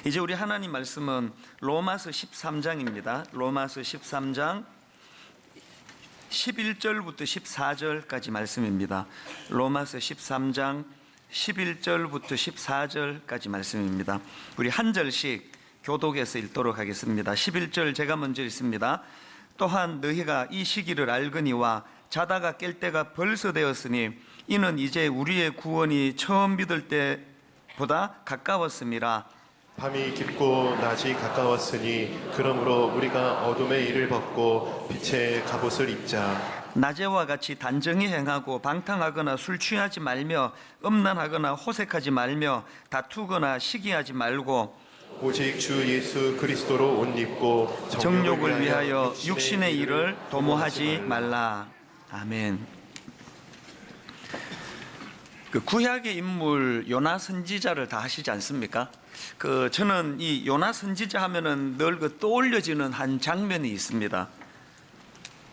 이제 우리 하나님 말씀은 로마서 13장입니다. 로마서 13장 11절부터 14절까지 말씀입니다. 로마서 13장 11절부터 14절까지 말씀입니다. 우리 한 절씩 교독해서 읽도록 하겠습니다. 11절 제가 먼저 읽습니다. 또한 너희가 이 시기를 알거니와 자다가 깰 때가 벌써 되었으니 이는 이제 우리의 구원이 처음 믿을 때보다 가까웠음이라. 밤이 깊고 낮이 가까웠으니 그러므로 우리가 어둠의 일을 벗고 빛의 갑옷을 입자. 낮에와 같이 단정히 행하고 방탕하거나 술 취하지 말며 음란하거나 호색하지 말며 다투거나 시기하지 말고 오직 주 예수 그리스도로 옷 입고 정욕을 위하여 육신의 일을 도모하지 말라. 아멘. 그 구약의 인물 요나 선지자를 다 아시지 않습니까? 저는 이 요나 선지자 하면은 늘 떠올려지는 한 장면이 있습니다.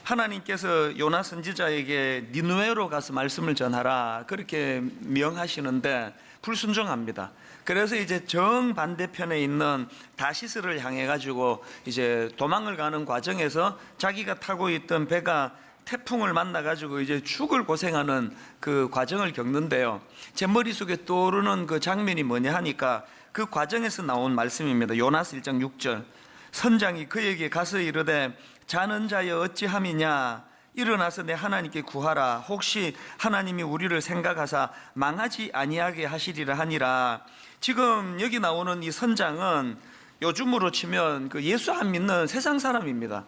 하나님께서 요나 선지자에게 니느웨로 가서 말씀을 전하라 그렇게 명하시는데 불순종합니다. 그래서 이제 정반대편에 있는 다시스를 향해 가지고 이제 도망을 가는 과정에서 자기가 타고 있던 배가 태풍을 만나 가지고 이제 죽을 고생하는 그 과정을 겪는데요. 제 머릿속에 떠오르는 그 장면이 뭐냐 하니까 그 과정에서 나온 말씀입니다. 요나서 1장 6절. 선장이 그에게 가서 이르되 자는 자여 어찌함이냐, 일어나서 내 하나님께 구하라. 혹시 하나님이 우리를 생각하사 망하지 아니하게 하시리라 하니라. 지금 여기 나오는 이 선장은 요즘으로 치면 그 예수 안 믿는 세상 사람입니다.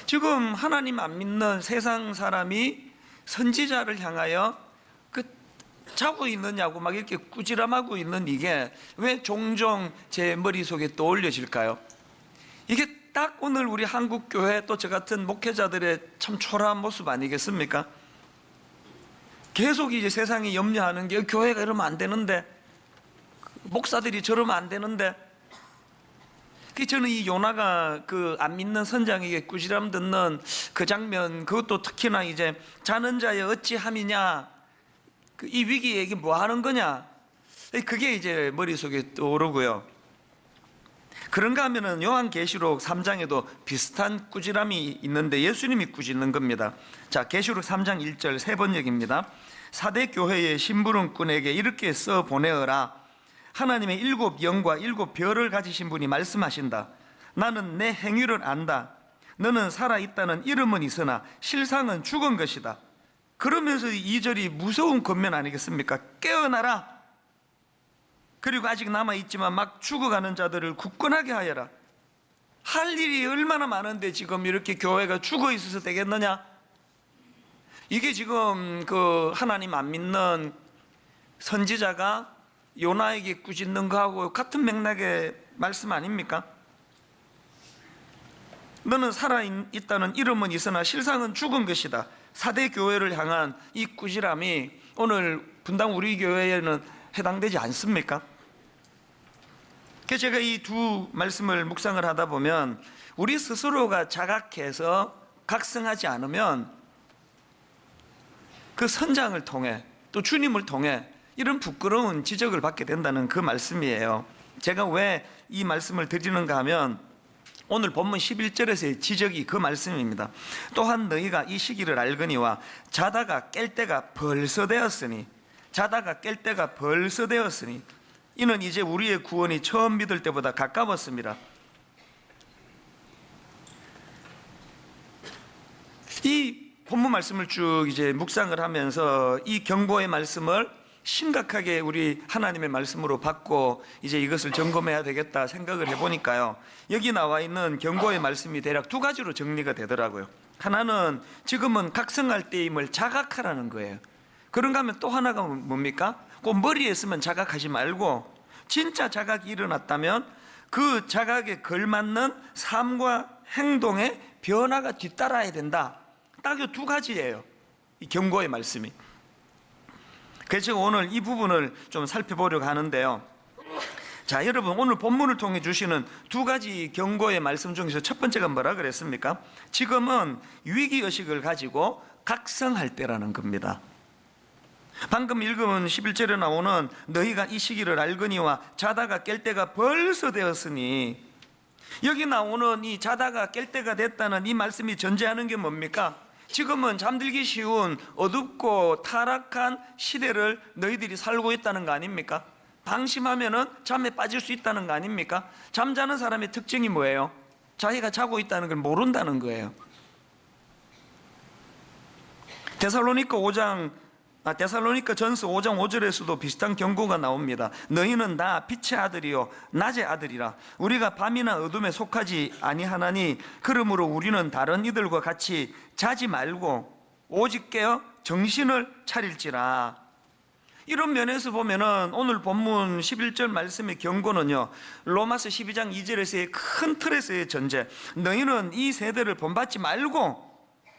지금 하나님 안 믿는 세상 사람이 선지자를 향하여 자고 있느냐고 막 이렇게 꾸지람하고 있는 이게 왜 종종 제 머릿속에 떠올려질까요? 이게 딱 오늘 우리 한국 교회 또 저 같은 목회자들의 참 초라한 모습 아니겠습니까? 계속 이제 세상이 염려하는 게 교회가 이러면 안 되는데, 목사들이 저러면 안 되는데, 저는 이 요나가 그 안 믿는 선장에게 꾸지람 듣는 그 장면, 그것도 특히나 이제 자는 자여 어찌함이냐, 이 위기에 이게 뭐 하는 거냐, 그게 이제 머릿속에 떠오르고요. 그런가 하면은 요한계시록 3장에도 비슷한 꾸지람이 있는데 예수님이 꾸짖는 겁니다. 자, 계시록 3장 1절 세 번역입니다. 사대 교회의 심부름꾼에게 이렇게 써 보내어라. 하나님의 7영과 7별을 가지신 분이 말씀하신다. 나는 내 행위를 안다. 너는 살아있다는 이름은 있으나 실상은 죽은 것이다. 그러면서 2절이 무서운 권면 아니겠습니까? 깨어나라. 그리고 아직 남아있지만 막 죽어가는 자들을 굳건하게 하여라. 할 일이 얼마나 많은데 지금 이렇게 교회가 죽어 있어서 되겠느냐? 이게 지금 그 하나님 안 믿는 선지자가 요나에게 꾸짖는 거하고 같은 맥락의 말씀 아닙니까? 너는 살아있다는 이름은 있으나 실상은 죽은 것이다. 사대 교회를 향한 이 꾸지람이 오늘 분당 우리 교회에는 해당되지 않습니까? 제가 이 두 말씀을 묵상을 하다 보면 우리 스스로가 자각해서 각성하지 않으면 그 선장을 통해 또 주님을 통해 이런 부끄러운 지적을 받게 된다는 그 말씀이에요. 제가 왜 이 말씀을 드리는가 하면 오늘 본문 11절에서의 지적이 그 말씀입니다. 또한 너희가 이 시기를 알거니와 자다가 깰 때가 벌써 되었으니, 자다가 깰 때가 벌써 되었으니 이는 이제 우리의 구원이 처음 믿을 때보다 가까웠습니다. 이 본문 말씀을 쭉 이제 묵상을 하면서 이 경고의 말씀을 심각하게 우리 하나님의 말씀으로 받고 이제 이것을 점검해야 되겠다 생각을 해보니까요, 여기 나와 있는 경고의 말씀이 대략 두 가지로 정리가 되더라고요. 하나는 지금은 각성할 때임을 자각하라는 거예요. 그런가 하면 또 하나가 뭡니까? 꼭 머리에 쓰면 자각하지 말고 진짜 자각이 일어났다면 그 자각에 걸맞는 삶과 행동의 변화가 뒤따라야 된다. 딱 이 두 가지예요, 이 경고의 말씀이. 그래서 오늘 이 부분을 좀 살펴보려고 하는데요. 자, 여러분, 오늘 본문을 통해 주시는 두 가지 경고의 말씀 중에서 첫 번째가 뭐라 그랬습니까? 지금은 위기의식을 가지고 각성할 때라는 겁니다. 방금 읽은 11절에 나오는 너희가 이 시기를 알거니와 자다가 깰 때가 벌써 되었으니, 여기 나오는 이 자다가 깰 때가 됐다는 이 말씀이 전제하는 게 뭡니까? 지금은 잠들기 쉬운 어둡고 타락한 시대를 너희들이 살고 있다는 거 아닙니까? 방심하면은 잠에 빠질 수 있다는 거 아닙니까? 잠자는 사람의 특징이 뭐예요? 자기가 자고 있다는 걸 모른다는 거예요. 데살로니가 전서 5장 5절에서도 비슷한 경고가 나옵니다. 너희는 다 빛의 아들이요 낮의 아들이라. 우리가 밤이나 어둠에 속하지 아니하나니 그러므로 우리는 다른 이들과 같이 자지 말고 오직 깨어 정신을 차릴지라. 이런 면에서 보면은 오늘 본문 11절 말씀의 경고는요, 로마서 12장 2절에서의 큰 틀에서의 전제, 너희는 이 세대를 본받지 말고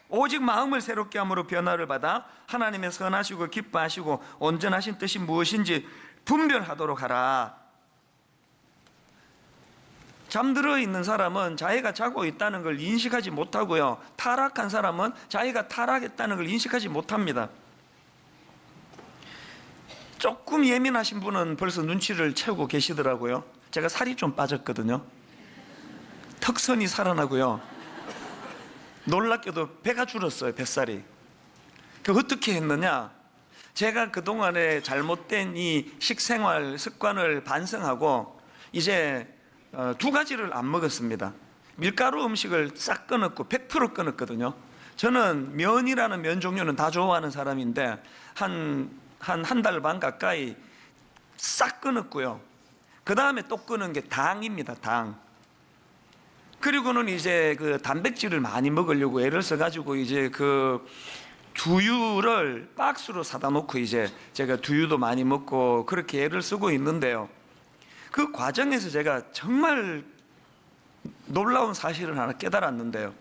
오직 마음을 새롭게 함으로 변화를 받아 하나님의 선하시고 기뻐하시고 온전하신 뜻이 무엇인지 분별하도록 하라. 잠들어 있는 사람은 자기가 자고 있다는 걸 인식하지 못하고요, 타락한 사람은 자기가 타락했다는 걸 인식하지 못합니다. 조금 예민하신 분은 벌써 눈치를 채우고 계시더라고요. 제가 살이 좀 빠졌거든요. 턱선이 살아나고요, 놀랍게도 배가 줄었어요. 뱃살이. 어떻게 했느냐, 제가 그동안에 잘못된 이 식생활 습관을 반성하고 이제 두 가지를 안 먹었습니다. 밀가루 음식을 싹 끊었고 100% 끊었거든요. 저는 면이라는 면 종류는 다 좋아하는 사람인데 한 달 반 가까이 싹 끊었고요. 그 다음에 또 끊은 게 당입니다. 당. 그리고는 이제 그 단백질을 많이 먹으려고 애를 써가지고 이제 그 두유를 박스로 사다 놓고 이제 제가 두유도 많이 먹고 그렇게 애를 쓰고 있는데요, 그 과정에서 제가 정말 놀라운 사실을 하나 깨달았는데요,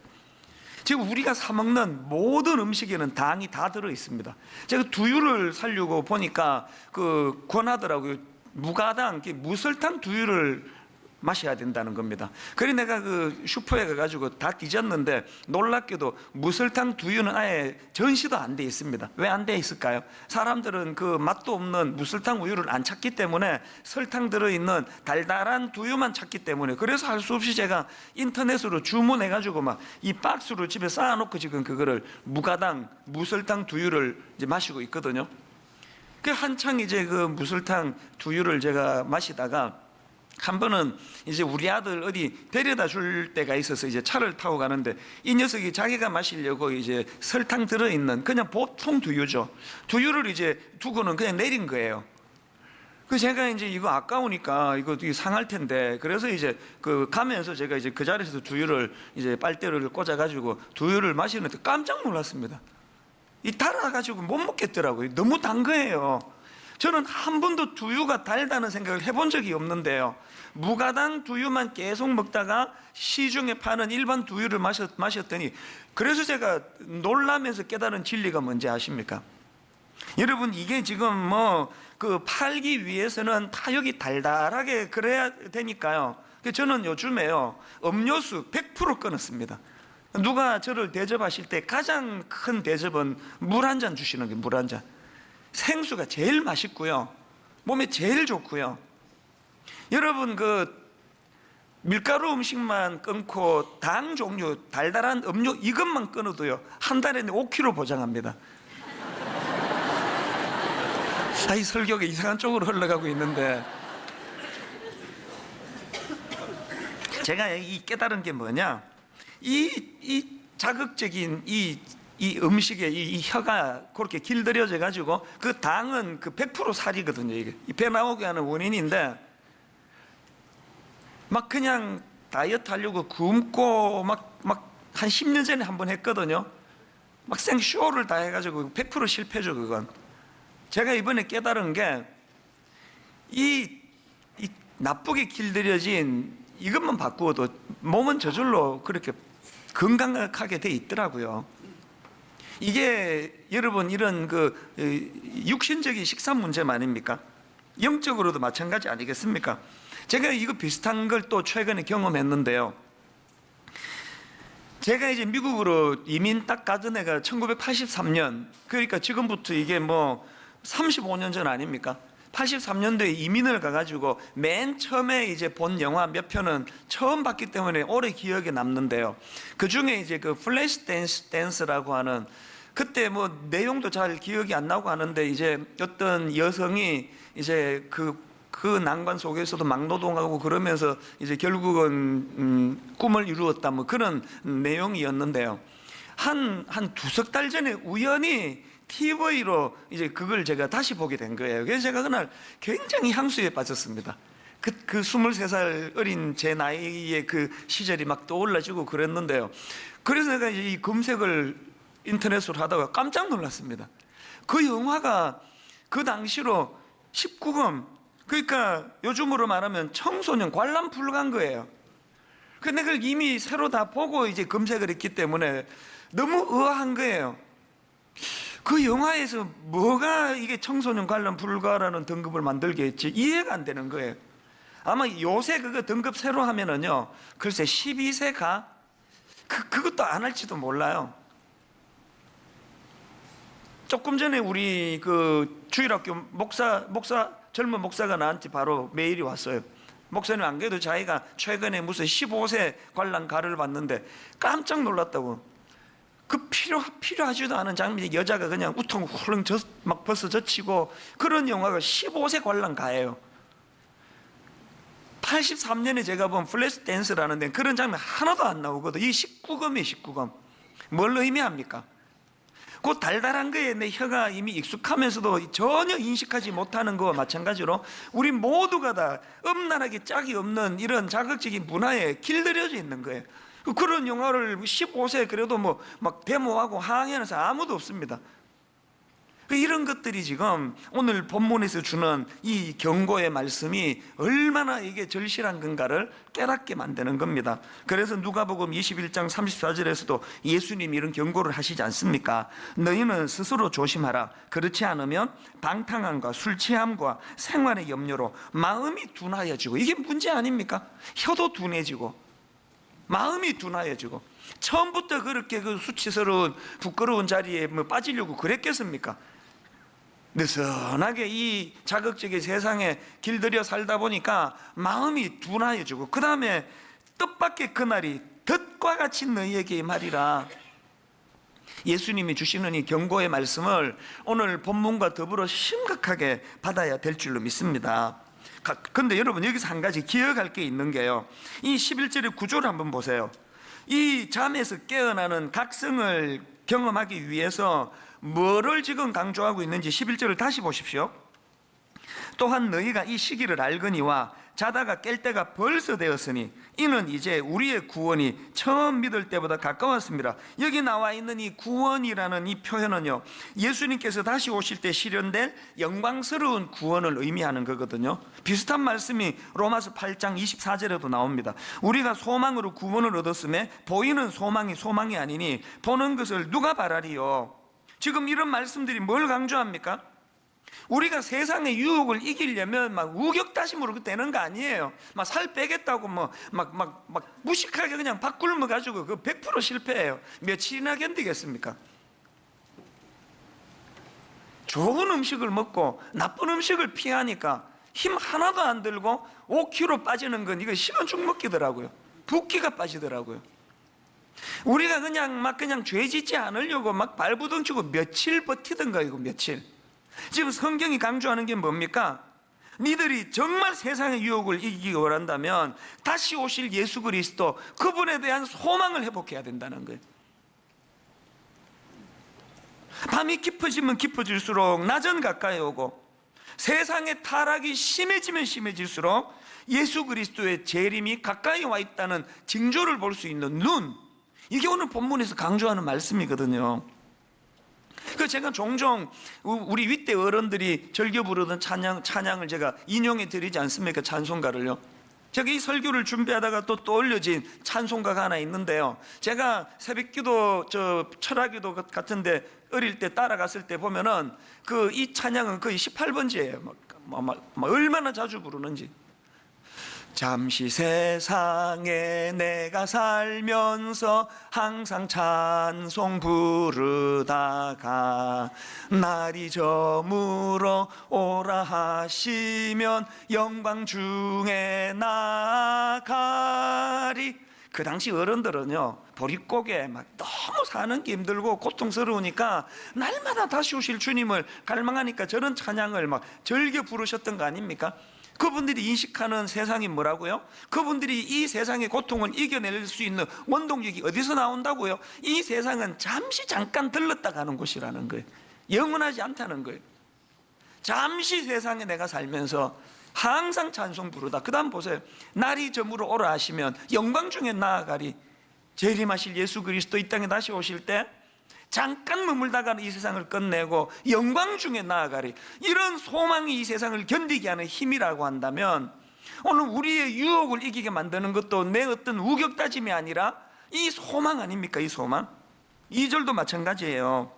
지금 우리가 사 먹는 모든 음식에는 당이 다 들어 있습니다. 제가 두유를 사려고 보니까 그 권하더라고요. 무가당, 무설탕 두유를 마셔야 된다는 겁니다. 그래서 내가 그 슈퍼에 가가지고 다 뒤졌는데 놀랍게도 무설탕 두유는 아예 전시도 안 돼 있습니다. 왜 안 돼 있을까요? 사람들은 그 맛도 없는 무설탕 우유를 안 찾기 때문에 설탕 들어있는 달달한 두유만 찾기 때문에, 그래서 할 수 없이 제가 인터넷으로 주문해가지고 막 이 박스로 집에 쌓아놓고 지금 그거를 무가당 무설탕 두유를 이제 마시고 있거든요. 그 한창 이제 그 무설탕 두유를 제가 마시다가 한 번은 이제 우리 아들 어디 데려다 줄 때가 있어서 이제 차를 타고 가는데 이 녀석이 자기가 마시려고 이제 설탕 들어있는 그냥 보통 두유죠, 두유를 이제 두고는 그냥 내린 거예요. 그 제가 이제 이거 아까우니까 이거 상할 텐데, 그래서 이제 그 가면서 제가 이제 그 자리에서 두유를 이제 빨대를 꽂아가지고 두유를 마시는데 깜짝 놀랐습니다. 이 달아가지고 못 먹겠더라고요. 너무 단 거예요. 저는 한 번도 두유가 달다는 생각을 해본 적이 없는데요, 무가당 두유만 계속 먹다가 시중에 파는 일반 두유를 마셨더니, 그래서 제가 놀라면서 깨달은 진리가 뭔지 아십니까? 여러분, 이게 지금 뭐 그 팔기 위해서는 다 여기 달달하게 그래야 되니까요, 저는 요즘에요 음료수 100% 끊었습니다. 누가 저를 대접하실 때 가장 큰 대접은 물 한 잔 주시는 게, 물 한 잔. 생수가 제일 맛있고요, 몸에 제일 좋고요. 여러분, 그 밀가루 음식만 끊고 당 종류 달달한 음료 이것만 끊어도요 한 달에 5kg 보장합니다. 이 설교가 이상한 쪽으로 흘러가고 있는데, 제가 이 깨달은 게 뭐냐, 이 자극적인 이 음식에 이 혀가 그렇게 길들여져 가지고 그 당은 그 100% 살이거든요. 이게 배 나오게 하는 원인인데, 막 그냥 다이어트 하려고 굶고 막 한 10년 전에 한번 했거든요. 막 생쇼를 다 해가지고 100% 실패죠. 그건 제가 이번에 깨달은 게 이 나쁘게 길들여진 이것만 바꾸어도 몸은 저절로 그렇게 건강하게 돼 있더라고요. 이게 여러분 이런 그 육신적인 식사 문제만 아닙니까? 영적으로도 마찬가지 아니겠습니까? 제가 이거 비슷한 걸 또 최근에 경험했는데요, 제가 이제 미국으로 이민 딱 가던 애가 1983년, 그러니까 지금부터 이게 뭐 35년 전 아닙니까? 83년도에 이민을 가가지고 맨 처음에 이제 본 영화 몇 편은 처음 봤기 때문에 오래 기억에 남는데요. 그 중에 이제 그 플래시 댄스라고 하는, 그때 뭐 내용도 잘 기억이 안 나고 하는데, 이제 어떤 여성이 이제 그 난관 속에서도 막노동하고 그러면서 이제 결국은 꿈을 이루었다, 뭐 그런 내용이었는데요. 한 두석 달 전에 우연히 TV로 이제 그걸 제가 다시 보게 된 거예요. 그래서 제가 그날 굉장히 향수에 빠졌습니다. 그 23살 어린 제 나이의 그 시절이 막 떠올라지고 그랬는데요. 그래서 내가 이제 이 검색을 인터넷으로 하다가 깜짝 놀랐습니다. 그 영화가 그 당시로 19금, 그러니까 요즘으로 말하면 청소년 관람 불가한 거예요. 근데 그걸 이미 새로 다 보고 이제 검색을 했기 때문에 너무 의아한 거예요. 그 영화에서 뭐가 이게 청소년 관람 불가라는 등급을 만들게 했지 이해가 안 되는 거예요. 아마 요새 그거 등급 새로 하면은요, 글쎄 12세가 그것도 안 할지도 몰라요. 조금 전에 우리 그 주일학교 젊은 목사가 나한테 바로 메일이 왔어요. 목사님, 안 그래도 자기가 최근에 무슨 15세 관람가를 봤는데 깜짝 놀랐다고. 그 필요하지도 않은 장면이 여자가 그냥 우퉁훌렁 막 벌써 젖히고 그런 영화가 15세 관람가예요. 83년에 제가 본 플래시 댄스라는 데 그런 장면 하나도 안 나오거든. 이 19금이에요, 19금. 뭘 의미합니까? 그 달달한 거에 내 혀가 이미 익숙하면서도 전혀 인식하지 못하는 거와 마찬가지로 우리 모두가 다 음란하게 짝이 없는 이런 자극적인 문화에 길들여져 있는 거예요. 그런 영화를 15세 그래도 뭐 막 데모하고 항의하는 사람 아무도 없습니다. 이런 것들이 지금 오늘 본문에서 주는 이 경고의 말씀이 얼마나 이게 절실한 건가를 깨닫게 만드는 겁니다. 그래서 누가복음 21장 34절에서도 예수님이 이런 경고를 하시지 않습니까? 너희는 스스로 조심하라. 그렇지 않으면 방탕함과 술 취함과 생활의 염려로 마음이 둔하여지고, 이게 문제 아닙니까? 혀도 둔해지고 마음이 둔하여지고. 처음부터 그렇게 그 수치스러운 부끄러운 자리에 뭐 빠지려고 그랬겠습니까? 느슨하게 이 자극적인 세상에 길들여 살다 보니까 마음이 둔하여지고, 그 다음에 뜻밖의 그날이 덫과 같이 너희에게 말이라. 예수님이 주시는 이 경고의 말씀을 오늘 본문과 더불어 심각하게 받아야 될 줄로 믿습니다. 그런데 여러분, 여기서 한 가지 기억할 게 있는 게요, 이 11절의 구조를 한번 보세요. 이 잠에서 깨어나는 각성을 경험하기 위해서 뭐를 지금 강조하고 있는지 11절을 다시 보십시오. 또한 너희가 이 시기를 알거니와 자다가 깰 때가 벌써 되었으니 이는 이제 우리의 구원이 처음 믿을 때보다 가까웠습니다. 여기 나와 있는 이 구원이라는 이 표현은요, 예수님께서 다시 오실 때 실현될 영광스러운 구원을 의미하는 거거든요. 비슷한 말씀이 로마서 8장 24절에도 나옵니다. 우리가 소망으로 구원을 얻었음에 보이는 소망이 아니니 보는 것을 누가 바라리요. 지금 이런 말씀들이 뭘 강조합니까? 우리가 세상의 유혹을 이기려면 막 우격다짐으로 되는 거 아니에요. 막 살 빼겠다고 막 무식하게 그냥 밥 굶어 가지고 그 100% 실패해요. 며칠이나 견디겠습니까? 좋은 음식을 먹고 나쁜 음식을 피하니까 힘 하나도 안 들고 5kg 빠지는 건 이거 시간죽 먹기더라고요. 붓기가 빠지더라고요. 우리가 그냥 죄 짓지 않으려고 막 발부둥치고 며칠 버티던가, 이거 며칠. 지금 성경이 강조하는 게 뭡니까? 니들이 정말 세상의 유혹을 이기기 원한다면 다시 오실 예수 그리스도, 그분에 대한 소망을 회복해야 된다는 거예요. 밤이 깊어지면 깊어질수록 낮은 가까이 오고, 세상의 타락이 심해지면 심해질수록 예수 그리스도의 재림이 가까이 와 있다는 징조를 볼 수 있는 눈, 이게 오늘 본문에서 강조하는 말씀이거든요. 그 제가 종종 우리 윗대 어른들이 즐겨 부르던 찬양을 제가 인용해 드리지 않습니까? 찬송가를요. 제가 이 설교를 준비하다가 또 떠올려진 찬송가가 하나 있는데요, 제가 새벽기도 철학기도 같은데 어릴 때 따라갔을 때 보면은 이 찬양은 거의 18번지예요. 얼마나 자주 부르는지. 잠시 세상에 내가 살면서 항상 찬송 부르다가 날이 저물어 오라 하시면 영광 중에 나가리. 그 당시 어른들은요, 보릿고개 막 너무 사는 게 힘들고 고통스러우니까 날마다 다시 오실 주님을 갈망하니까 저런 찬양을 막 즐겨 부르셨던 거 아닙니까? 그분들이 인식하는 세상이 뭐라고요? 그분들이 이 세상의 고통을 이겨낼 수 있는 원동력이 어디서 나온다고요? 이 세상은 잠깐 들렀다 가는 곳이라는 거예요. 영원하지 않다는 거예요. 잠시 세상에 내가 살면서 항상 찬송 부르다. 그 다음 보세요. 날이 저물어 오라 하시면 영광 중에 나아가리. 재림하실 예수 그리스도 이 땅에 다시 오실 때 잠깐 머물다가는 이 세상을 끝내고 영광 중에 나아가리. 이런 소망이 이 세상을 견디게 하는 힘이라고 한다면, 오늘 우리의 유혹을 이기게 만드는 것도 내 어떤 우격다짐이 아니라 이 소망 아닙니까? 이 소망. 2절도 마찬가지예요.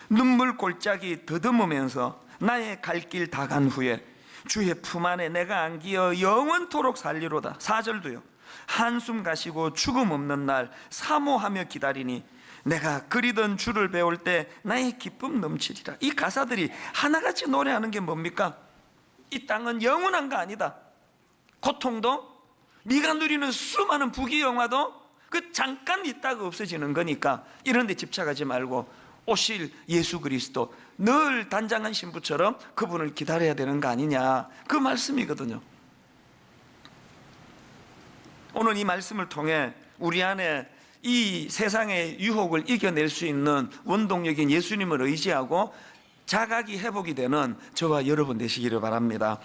눈물 골짜기 더듬으면서 나의 갈 길 다 간 후에 주의 품 안에 내가 안기어 영원토록 살리로다. 4절도요. 한숨 가시고 죽음 없는 날 사모하며 기다리니 내가 그리던 주를 배울 때 나의 기쁨 넘치리라. 이 가사들이 하나같이 노래하는 게 뭡니까? 이 땅은 영원한 거 아니다. 고통도, 네가 누리는 수많은 부귀영화도 그 잠깐 있다가 없어지는 거니까 이런 데 집착하지 말고 오실 예수 그리스도, 늘 단장한 신부처럼 그분을 기다려야 되는 거 아니냐, 그 말씀이거든요. 오늘 이 말씀을 통해 우리 안에 이 세상의 유혹을 이겨낼 수 있는 원동력인 예수님을 의지하고 자각이 회복이 되는 저와 여러분 되시기를 바랍니다.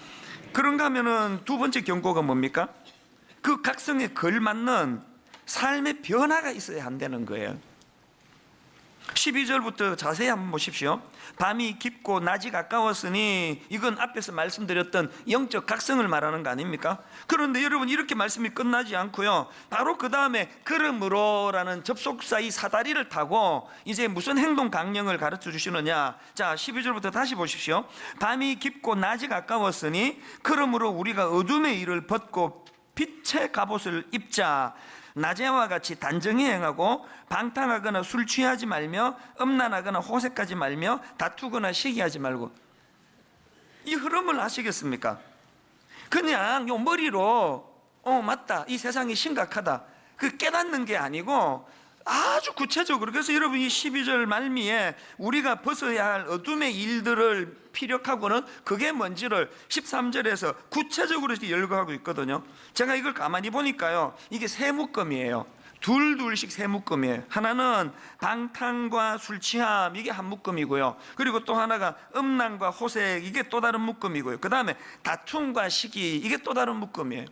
그런가 하면은 두 번째 경고가 뭡니까? 그 각성에 걸맞는 삶의 변화가 있어야 한다는 거예요. 12절부터 자세히 한번 보십시오. 밤이 깊고 낮이 가까웠으니, 이건 앞에서 말씀드렸던 영적 각성을 말하는 거 아닙니까? 그런데 여러분, 이렇게 말씀이 끝나지 않고요, 바로 그 다음에 그러므로라는 접속사 이 사다리를 타고 이제 무슨 행동 강령을 가르쳐 주시느냐. 자, 12절부터 다시 보십시오. 밤이 깊고 낮이 가까웠으니 그러므로 우리가 어둠의 일을 벗고 빛의 갑옷을 입자. 낮에와 같이 단정히 행하고 방탕하거나 술 취하지 말며 음란하거나 호색하지 말며 다투거나 시기하지 말고. 이 흐름을 아시겠습니까? 그냥 요 머리로 맞다, 이 세상이 심각하다, 그 깨닫는 게 아니고 아주 구체적으로. 그래서 여러분, 이 12절 말미에 우리가 벗어야 할 어둠의 일들을 피력하고는 그게 뭔지를 13절에서 구체적으로 열거하고 있거든요. 제가 이걸 가만히 보니까요, 이게 세 묶음이에요. 둘씩 세 묶음이에요. 하나는 방탕과 술 취함, 이게 한 묶음이고요. 그리고 또 하나가 음란과 호색, 이게 또 다른 묶음이고요. 그 다음에 다툼과 시기, 이게 또 다른 묶음이에요.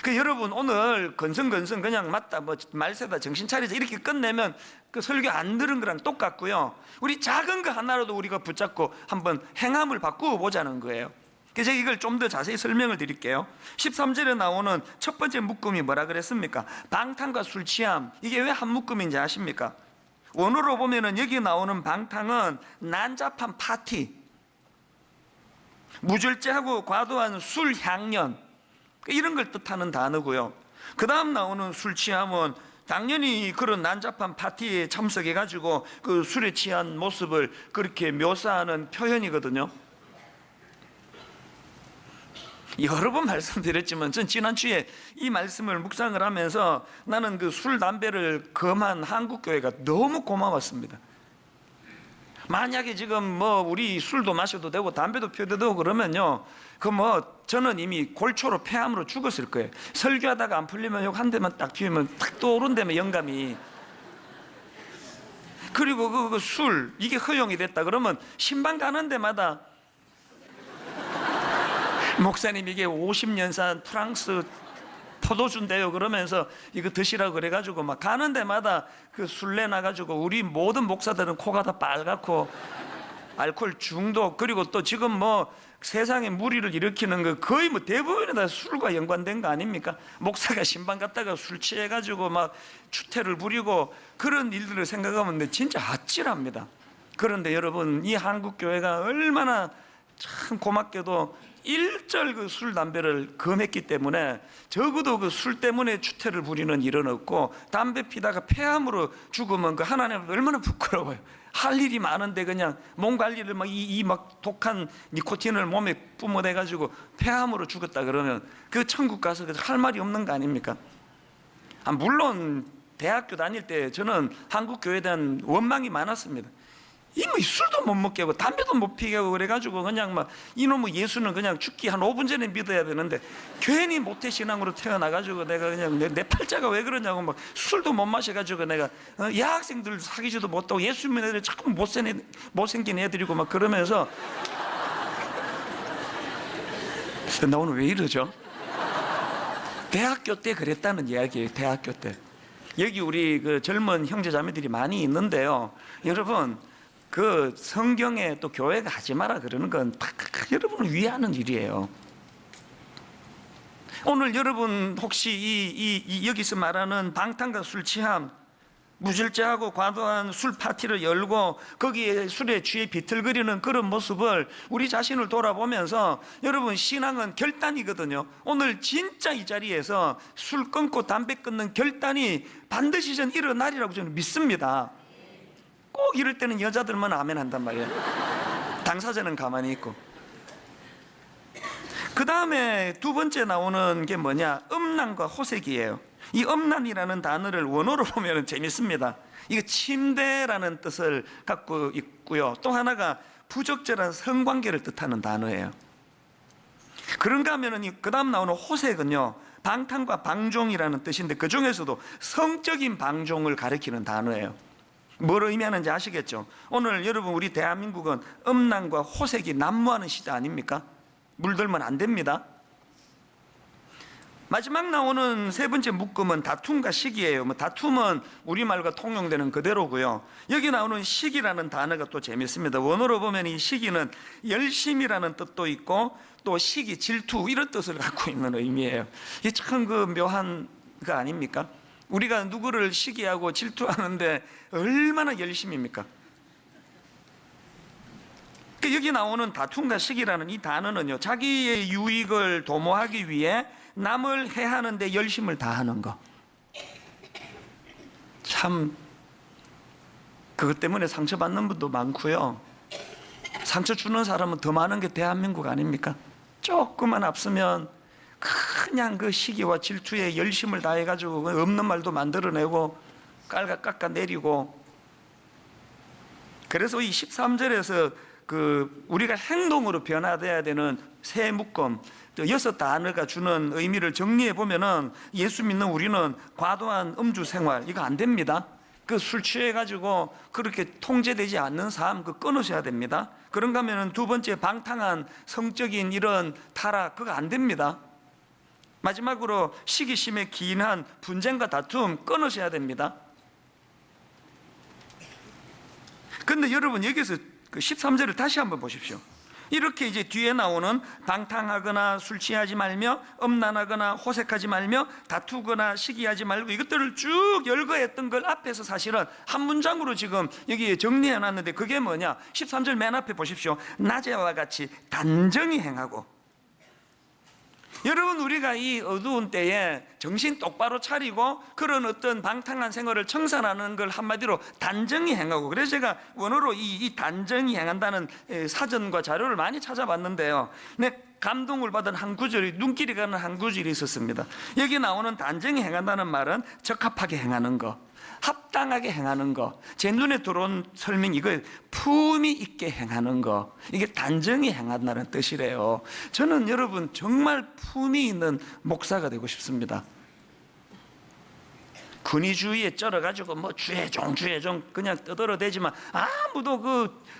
그 여러분, 오늘 건성건성 그냥 맞다, 뭐 말세다, 정신 차리자 이렇게 끝내면 그 설교 안 들은 거랑 똑같고요. 우리 작은 거 하나라도 우리가 붙잡고 한번 행함을 바꾸어 보자는 거예요. 그래서 제가 이걸 좀 더 자세히 설명을 드릴게요. 13절에 나오는 첫 번째 묶음이 뭐라 그랬습니까? 방탕과 술 취함. 이게 왜 한 묶음인지 아십니까? 원어로 보면은 여기 나오는 방탕은 난잡한 파티, 무절제하고 과도한 술 향연, 이런 걸 뜻하는 단어고요. 그 다음 나오는 술 취함은 당연히 그런 난잡한 파티에 참석해가지고 그 술에 취한 모습을 그렇게 묘사하는 표현이거든요. 여러 번 말씀드렸지만 전 지난주에 이 말씀을 묵상을 하면서 나는 그 술, 담배를 금한 한국교회가 너무 고마웠습니다. 만약에 지금 뭐 우리 술도 마셔도 되고 담배도 피워도 되고 그러면요, 그 뭐 저는 이미 골초로 폐암으로 죽었을 거예요. 설교하다가 안 풀리면 욕 한 대만 딱 피우면 탁 떠오른다며, 영감이. 그리고 그 술, 이게 허용이 됐다 그러면 신방 가는 데마다 목사님 이게 50년산 프랑스 포도주인데요 그러면서 이거 드시라고 그래가지고 막 가는 데마다 그 술내 나가지고 우리 모든 목사들은 코가 다 빨갛고 알코올 중독, 그리고 또 지금 뭐 세상에 무리를 일으키는 거 거의 뭐 대부분이 다 술과 연관된 거 아닙니까? 목사가 신방 갔다가 술 취해가지고 막 추태를 부리고 그런 일들을 생각하면 진짜 아찔합니다. 그런데 여러분, 이 한국교회가 얼마나 참 고맙게도 일절 그 술 담배를 금했기 때문에 적어도 그 술 때문에 추태를 부리는 일은 없고, 담배 피다가 폐암으로 죽으면 그 하나님 얼마나 부끄러워요. 할 일이 많은데 그냥 몸 관리를 막 이 막 독한 니코틴을 몸에 뿜어내 가지고 폐암으로 죽었다 그러면 그 천국 가서 할 말이 없는 거 아닙니까? 물론 대학교 다닐 때 저는 한국 교회에 대한 원망이 많았습니다. 이뭐 술도 못 먹게 하고 담배도 못 피게 하고 그래가지고 그냥 막 이놈의 예수는 그냥 죽기 한 5분 전에 믿어야 되는데 괜히 모태신앙으로 태어나가지고 내가 그냥 내 팔자가 왜 그러냐고 막 술도 못 마셔가지고 내가 여학생들 사귀지도 못하고 예수 믿는 애들 자꾸 못생긴 애들이고 막 그러면서 나 오늘 왜 이러죠? 대학교 때 그랬다는 이야기예요. 대학교 때 여기 우리 그 젊은 형제자매들이 많이 있는데요. 여러분 그 성경에 또 교회가 하지 마라 그러는 건 다 여러분을 위하는 일이에요. 오늘 여러분 혹시 여기서 말하는 방탕과 술 취함, 무질서하고 과도한 술 파티를 열고 거기에 술에 취해 비틀거리는 그런 모습을 우리 자신을 돌아보면서 여러분 신앙은 결단이거든요. 오늘 진짜 이 자리에서 술 끊고 담배 끊는 결단이 반드시 전 일어나리라고 저는 믿습니다. 꼭 이럴 때는 여자들만 아멘 한단 말이에요. 당사자는 가만히 있고. 그 다음에 두 번째 나오는 게 뭐냐? 음란과 호색이에요. 이 음란이라는 단어를 원어로 보면 재밌습니다. 이거 침대라는 뜻을 갖고 있고요. 또 하나가 부적절한 성관계를 뜻하는 단어예요. 그런가 하면은 그 다음 나오는 호색은요, 방탕과 방종이라는 뜻인데 그 중에서도 성적인 방종을 가리키는 단어예요. 뭘 의미하는지 아시겠죠? 오늘 여러분 우리 대한민국은 음란과 호색이 난무하는 시대 아닙니까? 물들면 안 됩니다. 마지막 나오는 세 번째 묶음은 다툼과 시기예요. 다툼은 우리말과 통용되는 그대로고요. 여기 나오는 시기라는 단어가 또 재밌습니다. 원어로 보면 이 시기는 열심이라는 뜻도 있고 또 시기, 질투 이런 뜻을 갖고 있는 의미예요. 이게 참 그 묘한 거 아닙니까? 우리가 누구를 시기하고 질투하는데 얼마나 열심입니까? 여기 나오는 다툼과 시기라는 이 단어는요, 자기의 유익을 도모하기 위해 남을 해하는데 열심을 다하는 거. 참 그것 때문에 상처받는 분도 많고요, 상처 주는 사람은 더 많은 게 대한민국 아닙니까? 조금만 앞서면 그냥 그 시기와 질투에 열심을 다해가지고 없는 말도 만들어내고 깎아내리고. 그래서 이 13절에서 그 우리가 행동으로 변화돼야 되는 새 묶음, 6 단어가 주는 의미를 정리해 보면은 예수 믿는 우리는 과도한 음주 생활 이거 안 됩니다. 그 술 취해 가지고 그렇게 통제되지 않는 삶 그 끊으셔야 됩니다. 그런가 하면은 두 번째 방탕한 성적인 이런 타락 그거 안 됩니다. 마지막으로 시기심에 기인한 분쟁과 다툼 끊으셔야 됩니다. 근데 여러분 여기서 그 13절을 다시 한번 보십시오. 이렇게 이제 뒤에 나오는 방탕하거나 술 취하지 말며 음란하거나 호색하지 말며 다투거나 시기하지 말고 이것들을 쭉 열거했던 걸 앞에서 사실은 한 문장으로 지금 여기 정리해 놨는데 그게 뭐냐? 13절 맨 앞에 보십시오. 낮에와 같이 단정히 행하고. 여러분 우리가 이 어두운 때에 정신 똑바로 차리고 그런 어떤 방탕한 생활을 청산하는 걸 한마디로 단정히 행하고, 그래서 제가 원어로 이 단정히 행한다는 사전과 자료를 많이 찾아봤는데요, 감동을 받은 한 구절이 눈길이 가는 한 구절이 있었습니다. 여기 나오는 단정히 행한다는 말은 적합하게 행하는 거, 합당하게 행하는 거, 제 눈에 들어온 설명이 이거 품위 있게 행하는 거, 이게 단정히 행한다는 뜻이래요. 저는 여러분 정말 품위 있는 목사가 되고 싶습니다. 군의주의에 쩔어가지고 뭐 주의 종 그냥 떠들어대지만 아무도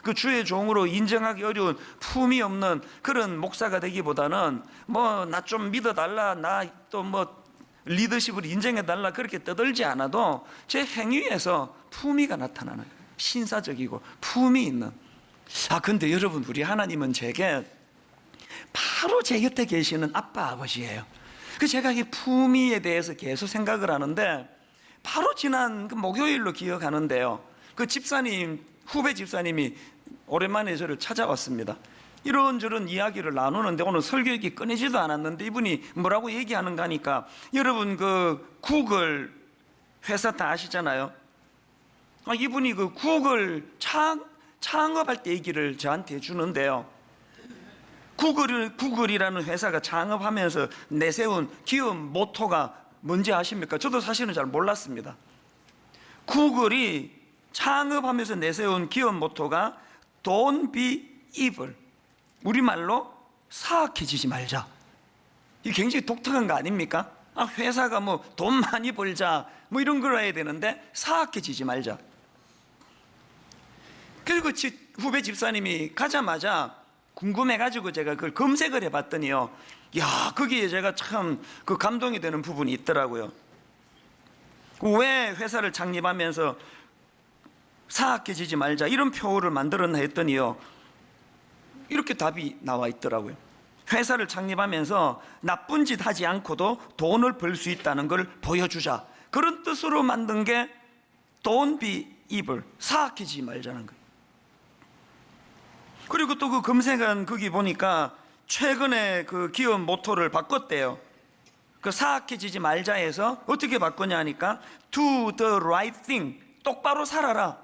그 주의 종으로 인정하기 어려운 품위 없는 그런 목사가 되기보다는 뭐 나 좀 믿어달라, 나 또 뭐 리더십을 인정해달라 그렇게 떠들지 않아도 제 행위에서 품위가 나타나는, 신사적이고 품위 있는. 근데 여러분 우리 하나님은 제게 바로 제 곁에 계시는 아빠 아버지예요. 그 제가 이 품위에 대해서 계속 생각을 하는데 바로 지난 그 목요일로 기억하는데요, 그 집사님, 후배 집사님이 오랜만에 저를 찾아왔습니다. 이런저런 이야기를 나누는데 오늘 설교역이 끊이지도 않았는데 이분이 뭐라고 얘기하는가 하니까, 여러분 그 구글 회사 다 아시잖아요. 이분이 그 구글 창업할 때 얘기를 저한테 해주는데요. 구글이라는 회사가 창업하면서 내세운 기업 모토가 뭔지 아십니까? 저도 사실은 잘 몰랐습니다. 구글이 창업하면서 내세운 기업 모토가 Don't be evil, 우리말로 사악해지지 말자. 이게 굉장히 독특한 거 아닙니까? 회사가 뭐 돈 많이 벌자 뭐 이런 걸 해야 되는데 사악해지지 말자. 그리고 후배 집사님이 가자마자 궁금해가지고 제가 그걸 검색을 해봤더니요, 야, 거기에 제가 참 그 감동이 되는 부분이 있더라고요. 왜 회사를 창립하면서 사악해지지 말자 이런 표어를 만들었나 했더니요, 이렇게 답이 나와 있더라고요. 회사를 창립하면서 나쁜 짓 하지 않고도 돈을 벌 수 있다는 걸 보여주자, 그런 뜻으로 만든 게 Don't be evil, 사악해지지 말자는 거예요. 그리고 또 그 검색한 거기 보니까 최근에 그 기업 모토를 바꿨대요. 그 사악해지지 말자에서 어떻게 바꾸냐 하니까 Do the right thing, 똑바로 살아라.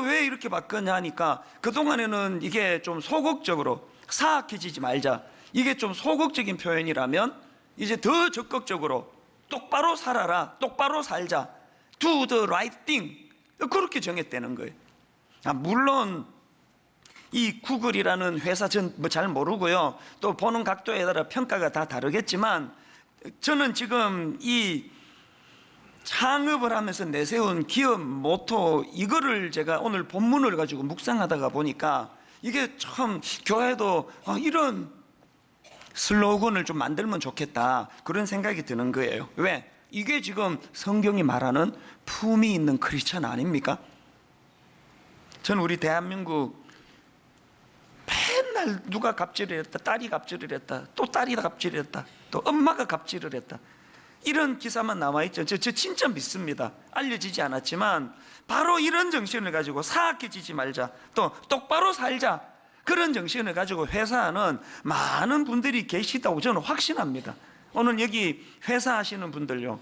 왜 이렇게 바꿨냐 하니까, 그동안에는 이게 좀 소극적으로 사악해지지 말자, 이게 좀 소극적인 표현이라면 이제 더 적극적으로 똑바로 살아라, 똑바로 살자, Do the right thing, 그렇게 정했다는 거예요. 물론 이 구글이라는 회사 전 뭐 잘 모르고요, 또 보는 각도에 따라 평가가 다 다르겠지만, 저는 지금 이 창업을 하면서 내세운 기업 모토, 이거를 제가 오늘 본문을 가지고 묵상하다가 보니까 이게 참 교회도 이런 슬로건을 좀 만들면 좋겠다, 그런 생각이 드는 거예요. 왜? 이게 지금 성경이 말하는 품이 있는 크리스천 아닙니까? 저는 우리 대한민국 맨날 누가 갑질을 했다, 딸이 갑질을 했다, 또 딸이 갑질을 했다, 또 엄마가 갑질을 했다, 이런 기사만 남아있죠. 저 진짜 믿습니다. 알려지지 않았지만 바로 이런 정신을 가지고 사악해지지 말자, 또 똑바로 살자, 그런 정신을 가지고 회사하는 많은 분들이 계시다고 저는 확신합니다. 오늘 여기 회사 하시는 분들요,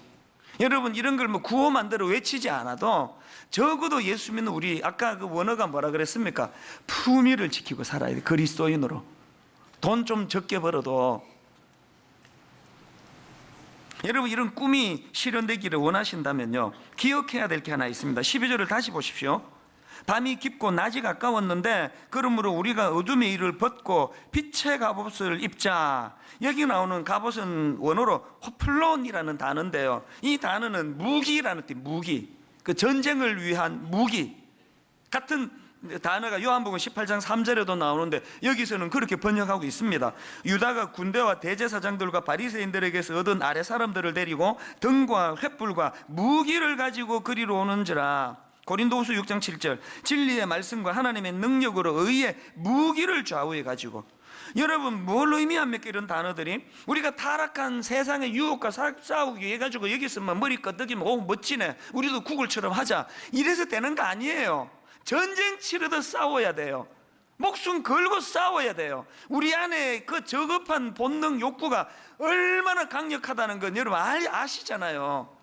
여러분 이런 걸 뭐 구호 만들어 외치지 않아도 적어도 예수 믿는 우리, 아까 그 원어가 뭐라 그랬습니까? 품위를 지키고 살아야 돼. 그리스도인으로 돈 좀 적게 벌어도. 여러분 이런 꿈이 실현되기를 원하신다면요, 기억해야 될 게 하나 있습니다. 12절을 다시 보십시오. 밤이 깊고 낮이 가까웠는데 그러므로 우리가 어둠의 일을 벗고 빛의 갑옷을 입자. 여기 나오는 갑옷은 원어로 호플론이라는 단어인데요, 이 단어는 무기라는 뜻, 무기, 그 전쟁을 위한 무기 같은 단어가 요한복음 18장 3절에도 나오는데 여기서는 그렇게 번역하고 있습니다. 유다가 군대와 대제사장들과 바리새인들에게서 얻은 아래 사람들을 데리고 등과 횃불과 무기를 가지고 그리로 오는지라. 고린도후서 6장 7절, 진리의 말씀과 하나님의 능력으로 의의 무기를 좌우해 가지고. 여러분 뭘 의미합니까? 이런 단어들이 우리가 타락한 세상의 유혹과 싸우기 위해 가지고 여기서만 머리 끄덕이면 오 멋지네, 우리도 구글처럼 하자, 이래서 되는 거 아니에요. 전쟁 치르듯 싸워야 돼요. 목숨 걸고 싸워야 돼요. 우리 안에 그 저급한 본능 욕구가 얼마나 강력하다는 건 여러분 아시잖아요.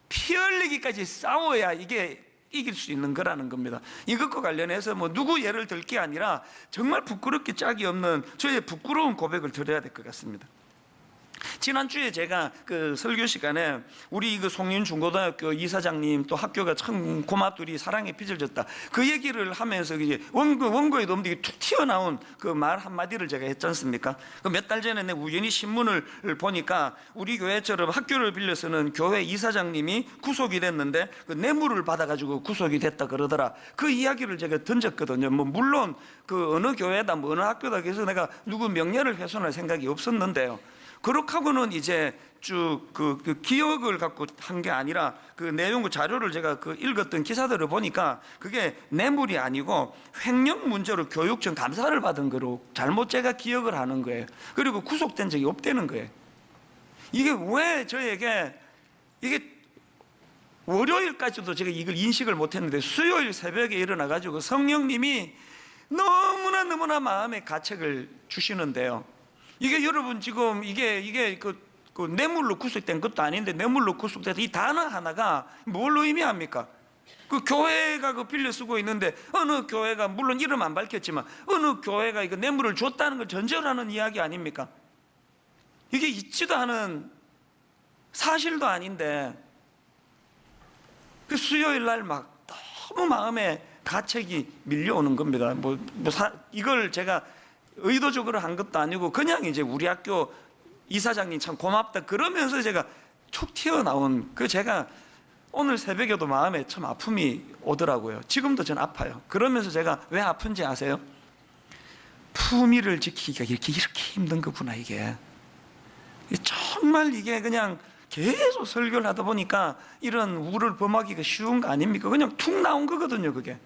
피 흘리기까지 싸워야 이게 이길 수 있는 거라는 겁니다. 이것과 관련해서 뭐 누구 예를 들 게 아니라 정말 부끄럽게 짝이 없는 저의 부끄러운 고백을 드려야 될 것 같습니다. 지난주에 제가 그 설교 시간에 우리 그 송림중고등학교 이사장님 또 학교가 참 고맙더리, 사랑의 빚을 졌다, 그 얘기를 하면서 이제 원고에도 없는데 툭 튀어나온 그 말 한마디를 제가 했지 않습니까? 그 몇 달 전에 내가 우연히 신문을 보니까 우리 교회처럼 학교를 빌려서는 교회 이사장님이 구속이 됐는데 그 뇌물을 받아가지고 구속이 됐다 그러더라. 그 이야기를 제가 던졌거든요. 뭐 물론 그 어느 교회다 뭐 어느 학교다 해서 내가 누구 명예를 훼손할 생각이 없었는데요, 그렇게 하고는 이제 쭉 그 기억을 갖고 한 게 아니라 그 내용, 그 자료를 제가 그 읽었던 기사들을 보니까 그게 뇌물이 아니고 횡령 문제로 교육청 감사를 받은 거로 잘못 제가 기억을 하는 거예요. 그리고 구속된 적이 없다는 거예요. 이게 왜 저에게, 이게 월요일까지도 제가 이걸 인식을 못했는데 수요일 새벽에 일어나가지고 성령님이 너무나 마음에 가책을 주시는데요. 이게 여러분 지금 이게 그 뇌물로 구속된 것도 아닌데 뇌물로 구속돼서 이 단어 하나가 뭘 의미합니까? 그 교회가 그 빌려 쓰고 있는데 어느 교회가, 물론 이름 안 밝혔지만 어느 교회가 이거 뇌물을 줬다는 걸 전제로 하는 이야기 아닙니까? 이게 있지도 않은 사실도 아닌데 그 수요일 날 막 너무 마음에 가책이 밀려오는 겁니다. 이걸 제가 의도적으로 한 것도 아니고 그냥 이제 우리 학교 이사장님 참 고맙다 그러면서 제가 툭 튀어나온 제가 오늘 새벽에도 마음에 참 아픔이 오더라고요. 지금도 전 아파요. 그러면서 제가 왜 아픈지 아세요? 품위를 지키기가 이렇게 힘든 거구나. 이게 정말 이게 그냥 계속 설교를 하다 보니까 이런 우를 범하기가 쉬운 거 아닙니까? 그냥 툭 나온 거거든요. 그게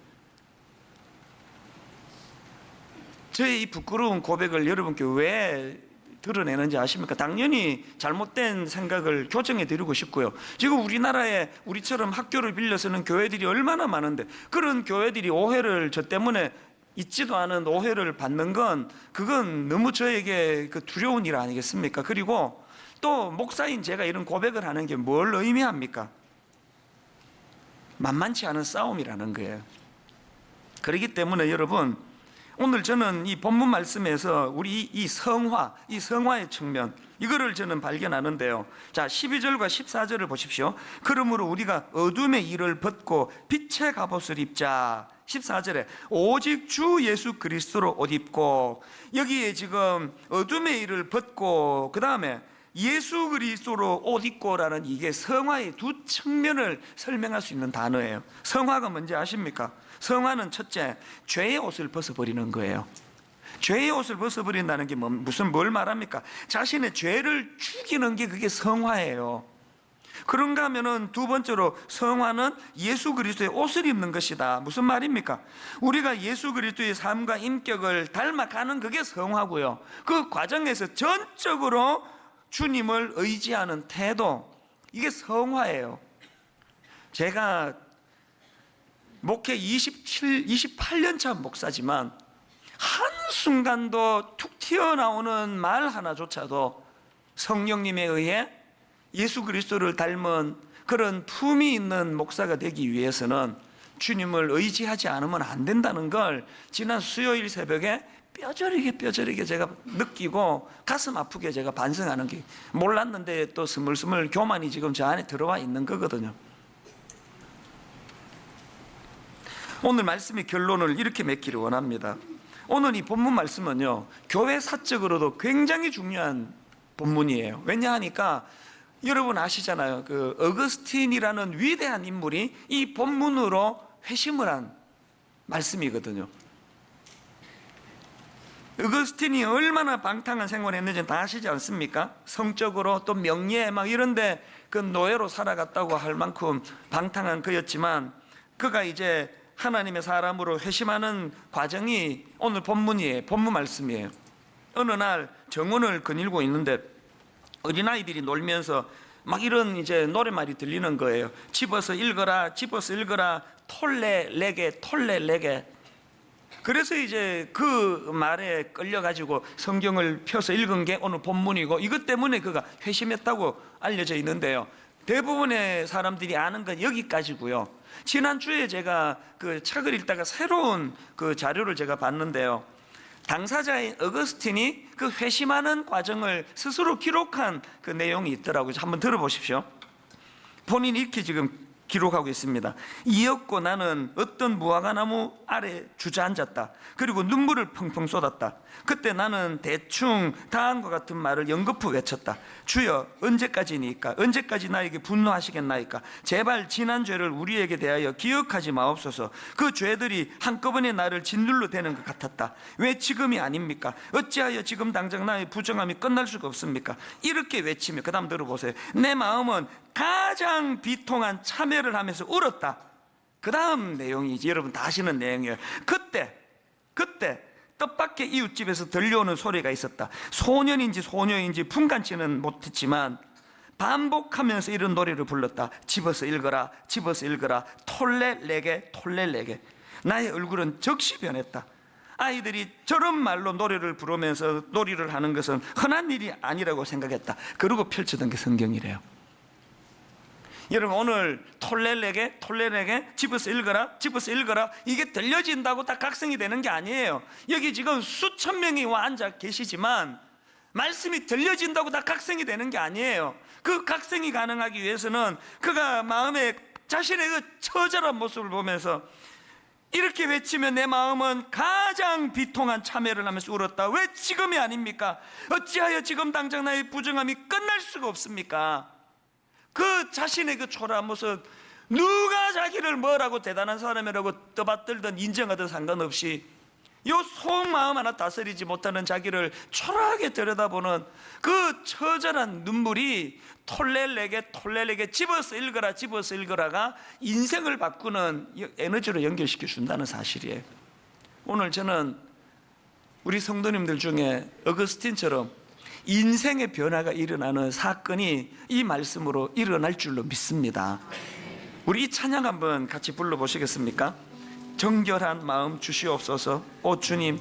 저의 이 부끄러운 고백을 여러분께 왜 드러내는지 아십니까? 당연히 잘못된 생각을 교정해 드리고 싶고요. 지금 우리나라에 우리처럼 학교를 빌려 쓰는 교회들이 얼마나 많은데 그런 교회들이 오해를, 저 때문에 있지도 않은 오해를 받는 건 그건 너무 저에게 두려운 일 아니겠습니까? 그리고 또 목사인 제가 이런 고백을 하는 게 뭘 의미합니까? 만만치 않은 싸움이라는 거예요. 그렇기 때문에 여러분, 오늘 저는 이 본문 말씀에서 우리 이 성화의 측면, 이거를 저는 발견하는데요. 자, 12절과 14절을 보십시오. 그러므로 우리가 어둠의 일을 벗고 빛의 갑옷을 입자. 14절에 오직 주 예수 그리스도로 옷 입고, 여기에 지금 어둠의 일을 벗고 그 다음에 예수 그리스도로 옷 입고라는 이게 성화의 두 측면을 설명할 수 있는 단어예요. 성화가 뭔지 아십니까? 성화는 첫째, 죄의 옷을 벗어버리는 거예요. 죄의 옷을 벗어버린다는 게 뭘 말합니까? 자신의 죄를 죽이는 게 그게 성화예요. 그런가 하면은 두 번째로 성화는 예수 그리스도의 옷을 입는 것이다. 무슨 말입니까? 우리가 예수 그리스도의 삶과 인격을 닮아가는 그게 성화고요. 그 과정에서 전적으로 주님을 의지하는 태도, 이게 성화예요. 제가 목회 28년 차 목사지만 한순간도 툭 튀어나오는 말 하나조차도 성령님에 의해 예수 그리스도를 닮은 그런 품이 있는 목사가 되기 위해서는 주님을 의지하지 않으면 안 된다는 걸 지난 수요일 새벽에 뼈저리게 제가 느끼고 가슴 아프게 제가 반성하는 게, 몰랐는데 또 스물스물 교만이 지금 저 안에 들어와 있는 거거든요. 오늘 말씀의 결론을 이렇게 맺기를 원합니다. 오늘 이 본문 말씀은요, 교회 사적으로도 굉장히 중요한 본문이에요. 왜냐하니까 여러분 아시잖아요. 그 어거스틴이라는 위대한 인물이 이 본문으로 회심을 한 말씀이거든요. 어거스틴이 얼마나 방탕한 생활을 했는지 다 아시지 않습니까? 성적으로 또 명예 막 이런데 그 노예로 살아갔다고 할 만큼 방탕한 그였지만, 그가 이제 하나님의 사람으로 회심하는 과정이 오늘 본문이에요. 본문 말씀이에요. 어느 날 정원을 거닐고 있는데 어린아이들이 놀면서 막 이런 이제 노래말이 들리는 거예요. 집어서 읽어라, 톨레 레게. 그래서 이제 그 말에 끌려가지고 성경을 펴서 읽은 게 오늘 본문이고, 이것 때문에 그가 회심했다고 알려져 있는데요. 대부분의 사람들이 아는 건 여기까지고요. 지난주에 제가 그 책을 읽다가 새로운 그 자료를 제가 봤는데요. 당사자인 어거스틴이 그 회심하는 과정을 스스로 기록한 그 내용이 있더라고요. 한번 들어보십시오. 본인이 이렇게 지금 기록하고 있습니다. 이었고 나는 어떤 무화과나무 아래 주저앉았다. 그리고 눈물을 펑펑 쏟았다. 그때 나는 대충 다음과 같은 말을 연거푸 외쳤다. 주여, 언제까지니까? 언제까지 나에게 분노하시겠나이까? 제발 지난 죄를 우리에게 대하여 기억하지 마옵소서. 그 죄들이 한꺼번에 나를 짓눌러 대는 것 같았다. 왜 지금이 아닙니까? 어찌하여 지금 당장 나의 부정함이 끝날 수가 없습니까? 이렇게 외치며, 그 다음 들어보세요. 내 마음은 가장 비통한 참회를 하면서 울었다. 그 다음 내용이 여러분 다 아시는 내용이에요. 그때 뜻밖의 이웃집에서 들려오는 소리가 있었다. 소년인지 소녀인지 분간치는 못했지만 반복하면서 이런 노래를 불렀다. 집어서 읽어라, 톨레 레게. 나의 얼굴은 적시 변했다. 아이들이 저런 말로 노래를 부르면서 놀이를 하는 것은 흔한 일이 아니라고 생각했다. 그러고 펼치던 게 성경이래요. 여러분, 오늘 톨레에게 집어서 읽어라 이게 들려진다고 다 각성이 되는 게 아니에요. 여기 지금 수천 명이 와 앉아 계시지만 말씀이 들려진다고 다 각성이 되는 게 아니에요. 그 각성이 가능하기 위해서는 그가 마음에 자신의 그 처절한 모습을 보면서 이렇게 외치면 내 마음은 가장 비통한 참회를 하면서 울었다. 왜 지금이 아닙니까? 어찌하여 지금 당장 나의 부정함이 끝날 수가 없습니까? 그 자신의 그 초라한 모습, 누가 자기를 뭐라고 대단한 사람이라고 떠받들든 인정하든 상관없이 요 속마음 하나 다스리지 못하는 자기를 초라하게 들여다보는 그 처절한 눈물이 톨렐에게 집어서 읽어라가 인생을 바꾸는 에너지로 연결시켜 준다는 사실이에요. 오늘 저는 우리 성도님들 중에 어거스틴처럼 인생의 변화가 일어나는 사건이 이 말씀으로 일어날 줄로 믿습니다. 우리 이 찬양 한번 같이 불러보시겠습니까? 정결한 마음 주시옵소서. 오 주님,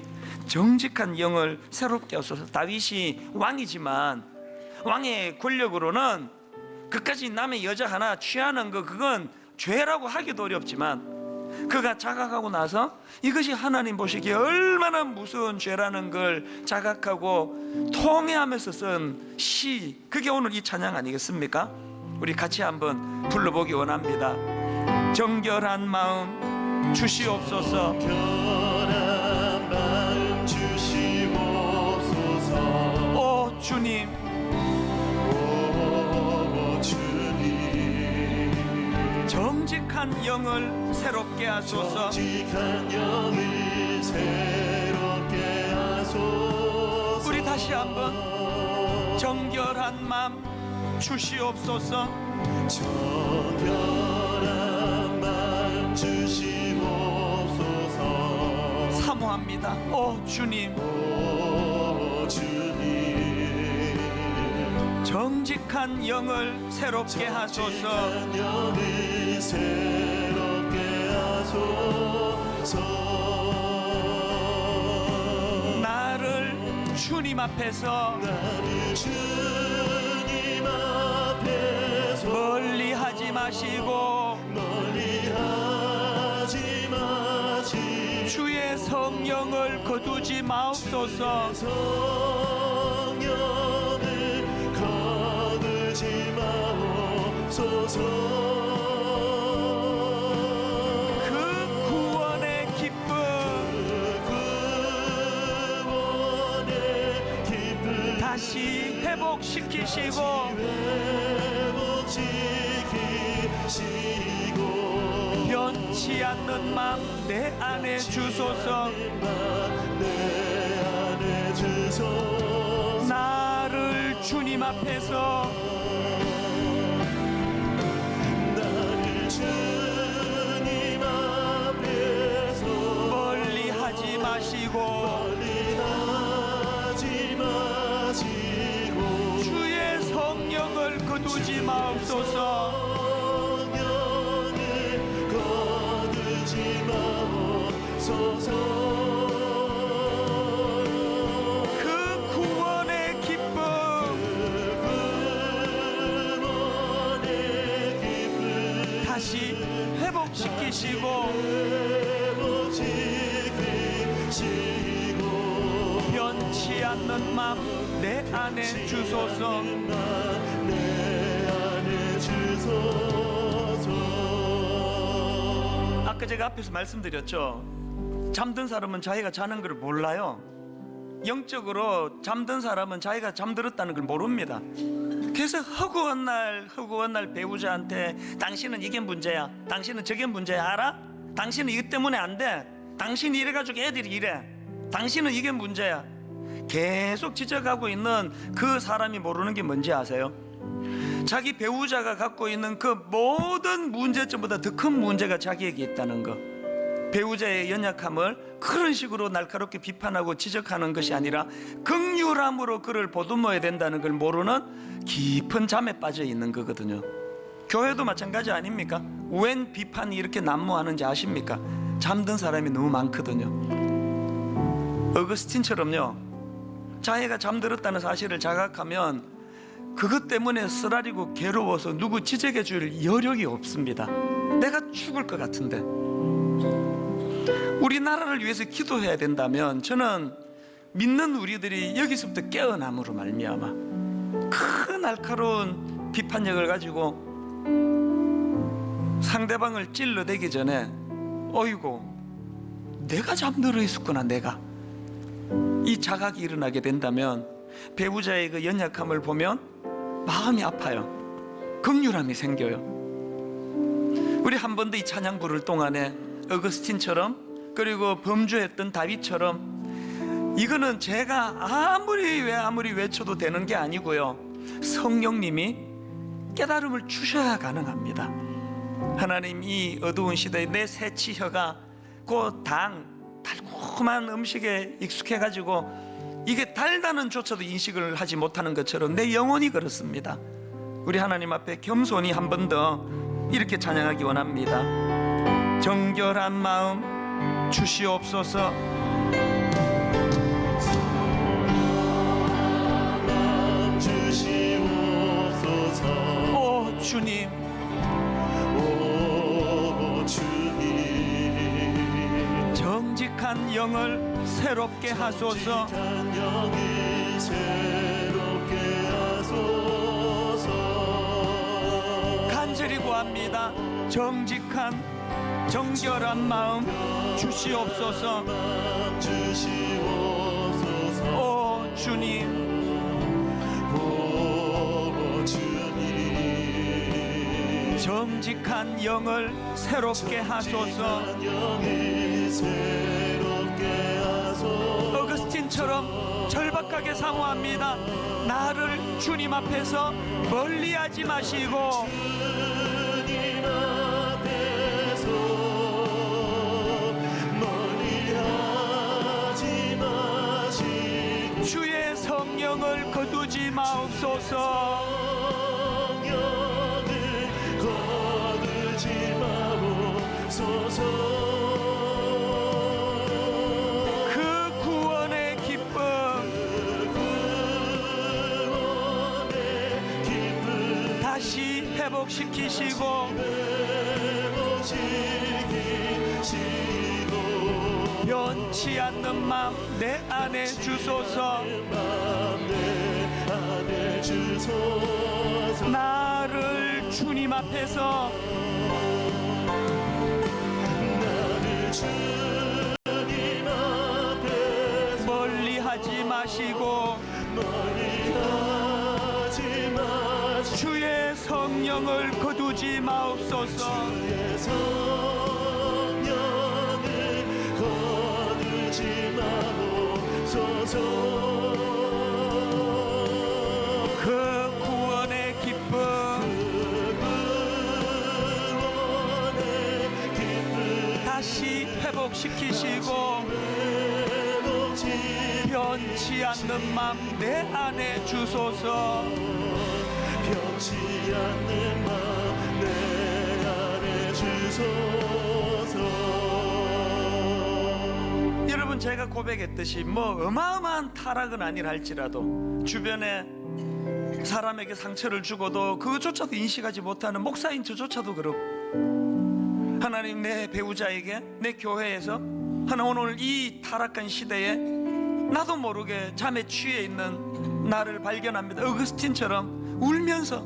정직한 영을 새롭게 하소서. 다윗이 왕이지만 왕의 권력으로는 그까지 남의 여자 하나 취하는 그건 죄라고 하기도 어렵지만 그가 자각하고 나서 이것이 하나님 보시기에 얼마나 무서운 죄라는 걸 자각하고 통회하면서 쓴 시, 그게 오늘 이 찬양 아니겠습니까? 우리 같이 한번 불러보기 원합니다. 정결한 마음 주시옵소서. 정결한 마음 주시옵소서. 오 주님, 오 주님, 정직한 영을 새롭게 하소서. 정직한 영을 새롭게 하소서. 우리 다시 한번 정결한 마음 주시옵소서. 정결한 마음 주시옵소서. 사모합니다. 오 주님, 오 주님, 정직한 영을 새롭게 하소서. 정직한 영을 새롭게 하소서. 나를 주님 앞에서 나를 주님 앞에서 멀리 하지 마시고 멀리하지 마시고 주의 성령을 거두지 마옵소서. 성령을 거두지 마옵소서. 그 구원의 기쁨, 구원의 기쁨 다시 회복시키시고 회복시키시고 변치 않는 마음 내 안에 주소서. 내 안에 주소서. 나를 주님 앞에서 나를 주님 앞에서 멀리 하지 마시고 멀리하지 마시고 주의 성령을 거두지 마옵소서. 성령을 거두지 마옵소서. 그 구원의 기쁨, 구원의 기쁨 다시 회복시키시고 회복시키시고 변치 않는 마음 내 안에 주소서. 내 안에 주소서. 아까 제가 앞에서 말씀드렸죠. 잠든 사람은 자기가 자는 걸 몰라요. 영적으로 잠든 사람은 자기가 잠들었다는 걸 모릅니다. 그래서 허구한 날 배우자한테 당신은 이게 문제야, 당신은 저게 문제야, 알아? 당신은 이것 때문에 안 돼, 당신이 이래가지고 애들이 이래, 당신은 이게 문제야, 계속 지적하고 있는 그 사람이 모르는 게 뭔지 아세요? 자기 배우자가 갖고 있는 그 모든 문제점보다 더 큰 문제가 자기에게 있다는 거. 배우자의 연약함을 그런 식으로 날카롭게 비판하고 지적하는 것이 아니라 긍휼함으로 그를 보듬어야 된다는 걸 모르는 깊은 잠에 빠져 있는 거거든요. 교회도 마찬가지 아닙니까? 웬 비판이 이렇게 난무하는지 아십니까? 잠든 사람이 너무 많거든요. 어거스틴처럼요, 자기가 잠들었다는 사실을 자각하면 그것 때문에 쓰라리고 괴로워서 누구 지적해 줄 여력이 없습니다. 내가 죽을 것 같은데. 우리나라를 위해서 기도해야 된다면 저는 믿는 우리들이 여기서부터 깨어남으로 말미암아 큰 날카로운 비판력을 가지고 상대방을 찔러대기 전에 어이고 내가 잠들어 있었구나, 내가 이 자각이 일어나게 된다면 배우자의 그 연약함을 보면 마음이 아파요. 긍휼함이 생겨요. 우리 한 번 더 이 찬양 부를 동안에 어거스틴처럼, 그리고 범죄했던 다윗처럼, 이거는 제가 아무리 외쳐도 되는 게 아니고요, 성령님이 깨달음을 주셔야 가능합니다. 하나님, 이 어두운 시대에 내 새 치혀가 그 달콤한 음식에 익숙해가지고 이게 달다는 조차도 인식을 하지 못하는 것처럼 내 영혼이 그렇습니다. 우리 하나님 앞에 겸손히 한 번 더 이렇게 찬양하기 원합니다. 정결한 마음 주시옵소서. 오 주님, 정직한 영을 새롭게 하소서. 간절히 구합니다. 정직한 정결한 마음 주시옵소서. 오 주님, 정직한 영을 새롭게 하소서. 어거스틴처럼 절박하게 사모합니다. 나를 주님 앞에서 멀리하지 마시고 주의 성령을 거두지 마옵소서. 그 구원의 기쁨 다시 회복시키시고 변치 않는 마음 내 안에 주소서. 나를 주님 앞에서 멀리하지 마시고 주의 성령을 거두지 마옵소서. 그 구원의 기쁨 다시 회복시키시고 변치 않는 맘 내 안에 주소서. 변치 않는 맘 내 안에 주소서. 여러분, 제가 고백했듯이 뭐 어마어마한 타락은 아니라 할지라도 주변에 사람에게 상처를 주고도 그것조차도 인식하지 못하는 목사인 저조차도 그렇고, 하나님, 내 배우자에게, 내 교회에서 하나 오늘 이 타락한 시대에 나도 모르게 잠에 취해 있는 나를 발견합니다. 어거스틴처럼 울면서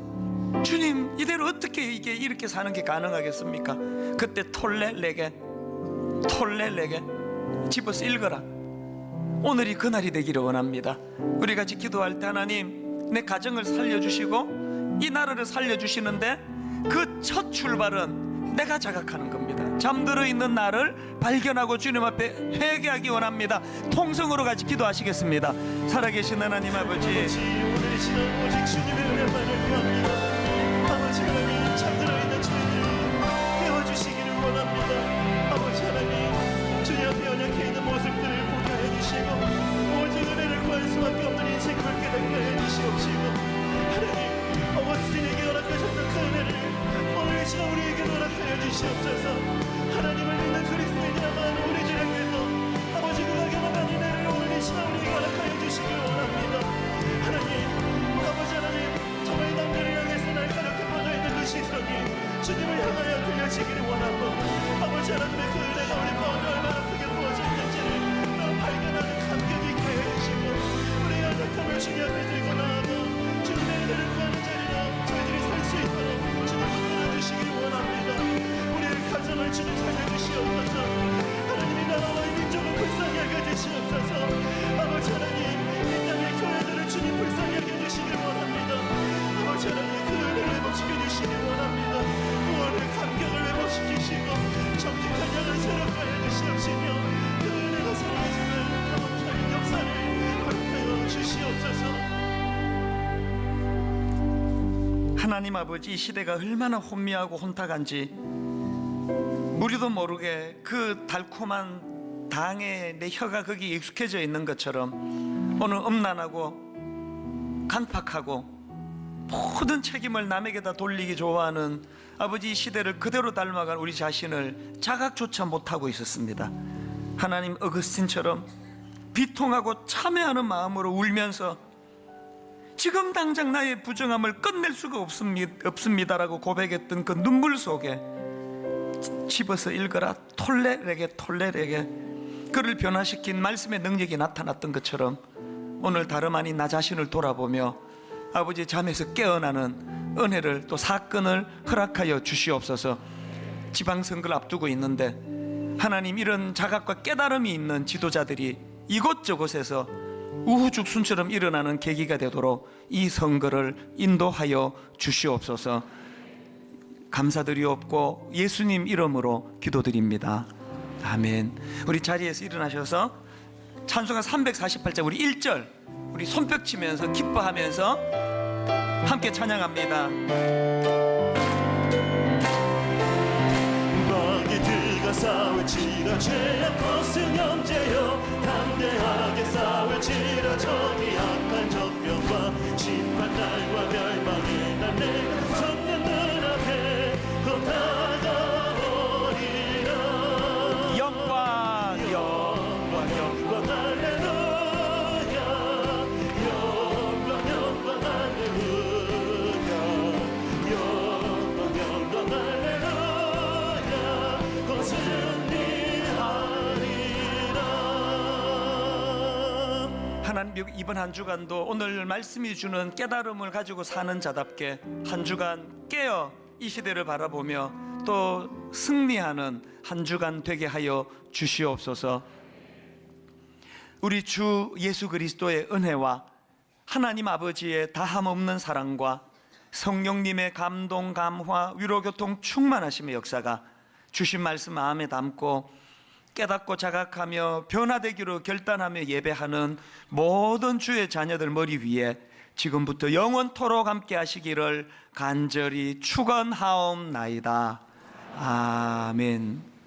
주님, 이대로 어떻게 이게 이렇게 사는 게 가능하겠습니까? 그때 톨레 내게 집어서 읽어라. 오늘이 그날이 되기를 원합니다. 우리 같이 기도할 때 하나님, 내 가정을 살려주시고 이 나라를 살려주시는데 그 첫 출발은 내가 자각하는 겁니다. 잠들어 있는 나를 발견하고 주님 앞에 회개하기 원합니다. 통성으로 같이 기도하시겠습니다. 살아계신 하나님 아버지, 오늘 이 시간 오직 주님의 은혜만을 구합니다. 아버지 하나님, 잠들어 있는 저희를 깨워주시기를 원합니다. 아버지 하나님, 주님 앞에 연약해 있는 모습들을 보게 해주시고 오직 은혜를 구할 수밖에 없는 인생을 깨닫게 해주시옵시고, 하나님, 어거스틴에게 허락하셨던 그 은혜를 오늘 이 시간 우리에게 허락하여 주시옵소서. 하나님을 믿는 그리스도인이라면 우리들에게도 아버지 그 막연한 은혜를 오늘 주님을 향하여 들려지기를 원하고 아버지 하나님의 그 은혜가 우리 가운데 얼마나 크게 부어져 있는지를 발견하는 감격이 있게 해주시고 우리의 연약함을 주님 앞에 들고 나아가 주님의 은혜를 구하는 자리로 저희들이 살 수 있도록 주님 붙들어주시기를 원합니다. 우리의 가정을 주님 살려주시옵소서. 하나님이 나라와 이 민족을 불쌍히 여겨주시옵소서. 아버지 하나님 이 땅의 교회들을 주님 불쌍히 여겨주시길 원합니다. 아버지 하나님 그 은혜를 회복시켜 주시길 원합니다. 구원의 감격을 회복시키시고 정직한 영을 새롭게 해주시옵시며 그 은혜가 사랑하시는 감옥적인 역사를 허락하여 주시옵소서. 하나님 아버지, 이 시대가 얼마나 혼미하고 혼탁한지 우리도 모르게 그 달콤한 당에 내 혀가 거기 익숙해져 있는 것처럼 오늘 음란하고 간팍하고 모든 책임을 남에게다 돌리기 좋아하는 아버지, 이 시대를 그대로 닮아간 우리 자신을 자각조차 못하고 있었습니다. 하나님, 어거스틴처럼 비통하고 참회하는 마음으로 울면서 지금 당장 나의 부정함을 끝낼 수가 없습니다라고 고백했던 그 눈물 속에 집어서 읽어라 톨레레게 그를 변화시킨 말씀의 능력이 나타났던 것처럼 오늘 다름 아닌 나 자신을 돌아보며 아버지 잠에서 깨어나는 은혜를 또 사건을 허락하여 주시옵소서. 지방선거를 앞두고 있는데 하나님, 이런 자각과 깨달음이 있는 지도자들이 이곳저곳에서 우후죽순처럼 일어나는 계기가 되도록 이 선거를 인도하여 주시옵소서. 감사드리옵고 예수님 이름으로 기도드립니다. 아멘. 우리 자리에서 일어나셔서 찬송가 348장 우리 1절 우리 손뼉 치면서 기뻐하면서 함께 찬양합니다. 마귀들과 싸울지라 죄악 거센 형제여 담대하게 싸울지라 저기 악한 적병과 심판날과 멸망에 난 내가 섰는 눈앞에 곧 다가오리라. 영광 할렐루야 영광 할렐루야 영광 할렐루야 곧 승리하리라. 하나님, 이번 한 주간도 오늘 말씀이 주는 깨달음을 가지고 사는 자답게 한 주간 깨어 이 시대를 바라보며 또 승리하는 한 주간 되게 하여 주시옵소서. 우리 주 예수 그리스도의 은혜와 하나님 아버지의 다함없는 사랑과 성령님의 감동, 감화, 위로, 교통, 충만하심의 역사가 주신 말씀 마음에 담고 깨닫고 자각하며 변화되기로 결단하며 예배하는 모든 주의 자녀들 머리 위에 지금부터 영원토록 함께 하시기를 간절히 축원하옵나이다. 아멘.